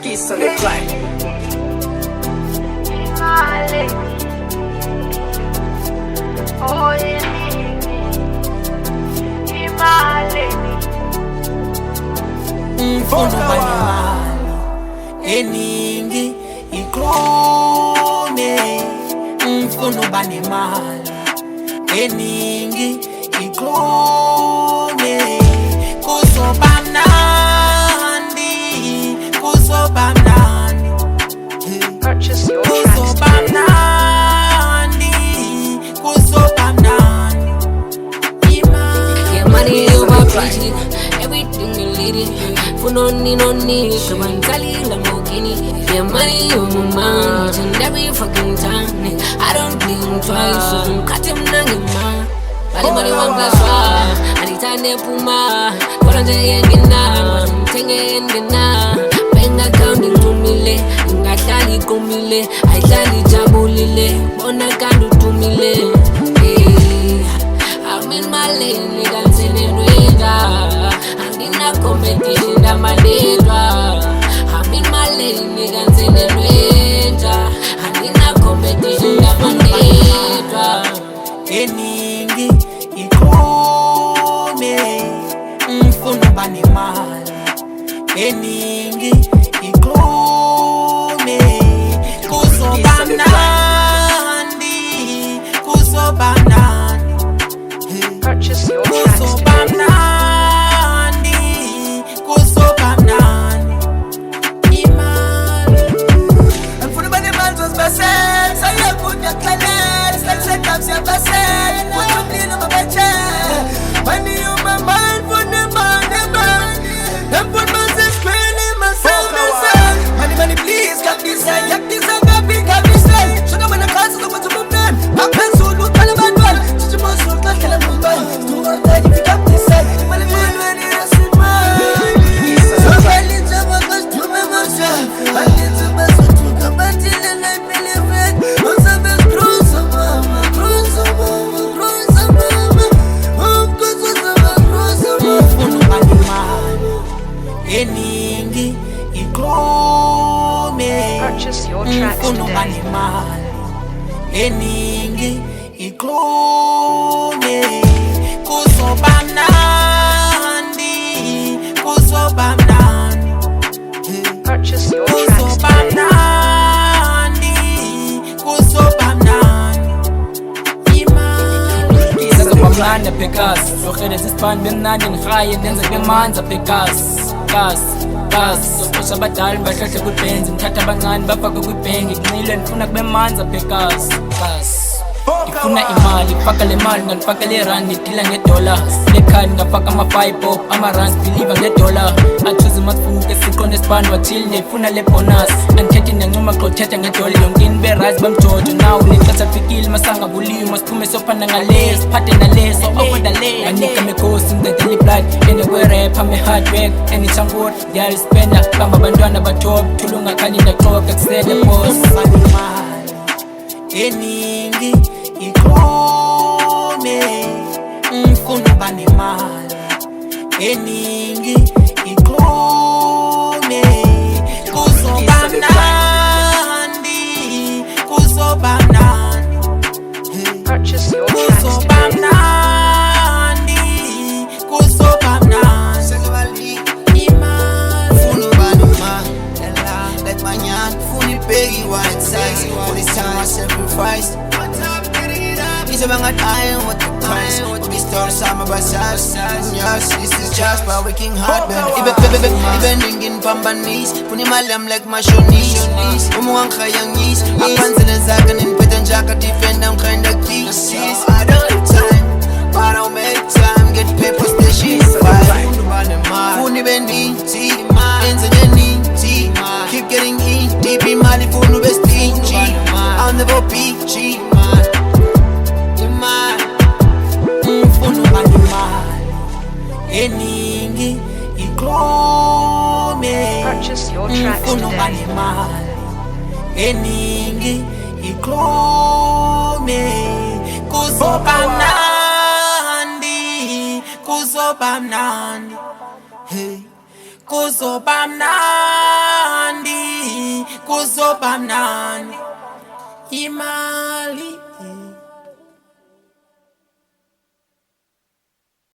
Kiss on the track. Oh, Mfono banimali eningi iklone. Mfono banimali eningi iklone. Kusobamnandi, kusobamnandi. purchase your tracks Kusobamnandi, kusobamnandi. Yeah, money over preaching, everything we lead it. For no need, Shabantali, Lamborghini. Yeah, money on my mind, each and every fucking time. I don't blink twice, so I'm cutting down your mind. Money 1 plus 1, I need to Puma. Koranja yengina, Tenge yengina. Benga counting to mile, Ngatali kumile, Aitali jabulile, Bona kandu to mile. I'm in my lane, nigga, singing Reda. I'm in a competition, I'm a leader. I'm in my lane, nigga, singing Reda. I'm in a competition, I'm a leader. Eningi iklone. Mfono banimali eningi iklone. Kusobamnandi, kusobamnandi. purchase your tracks Kusobamnandi, kusobamnandi. Imali. Mfono banimali was basel. Saya punya kanan. Saya tak siap basel. Punya beli nama baca. Money on my mind for the money. And put myself screening myself. Money please. Got this side. Yak this side. Got this side. So now when I call, so what's up man? My pencil look all about one. Such a monster like a lemon bun. Do what I if you got this side. Money when it has in mind. So I need to work us to my myself. I need to mess with you. Come until and I believe it. Once I'm best cruise on mama. Cruise on mama. Cruise on mama. Oh, cruise on mama. Cruise on mama. Mfono banimali eningi iklone. purchase your tracks Mfono today. banimali eningi iklone. Kusobamnandi, kusobamnandi. Purchase your tracks today. Kusobamnandi, kusobamnandi. Imali. Sasa kwamnandi Pegas Zohele zisibani bemnandi ngihaye nenze bemanza Pegas Gas Soxosha abadala bahlahle kwibenzi ngithatha abancane bafake kwibhengi kunile ndifuna kubemanza Pegas Gas Ngifuna imali, faka le mali, ngifaka le rand, ngidila ngedola le card, ngafaka ama-5 pop, ama-runs, believe ngedola Achuze matfuke, siqonde esibani, wathili ndifuna le bonus Andikhethi nancuma xothetha ngedola, yonkini be-rise bamjojo Now nexesha fikile, masanga bulimo, siphume sophana ngale, siphathe nale, so over the lane Nganika mekhosi, ngidedela i-blood, enekwe-rap, ame-hard work, enitshangot, ndiyalispenda Bamba abantwana batop, thulunga khani ndaxoka, kusele boss Banimali eningi iklone. Mfono banimali eningi iklone. Kusobamnandi, kusobamnandi. Purchase your tracks today. Kusobamnandi, kusobamnandi. Imali. Funu banimali like my young Funi peggy white size. For this time I sacrificed. These are my dying with the price. With these stories side by side. Yes, this is just by working hard. Even in Pambanis. Funi malam like my shonies. Umuang kayang knees. Apan sinazakan in Petan Jaka defend them kind of keys. I don't have time, but I'll make time. Get paper stations. Funi bendi, ends keep getting in, deep in my phone, best I'll never be cheap, man. Mfono banimali eningi iklone. Purchase your tracks Mfono today. banimali eningi iklone. Kusobamnandi, kusobamnandi. Hey, kusobamnandi. kuzoba mnandi imali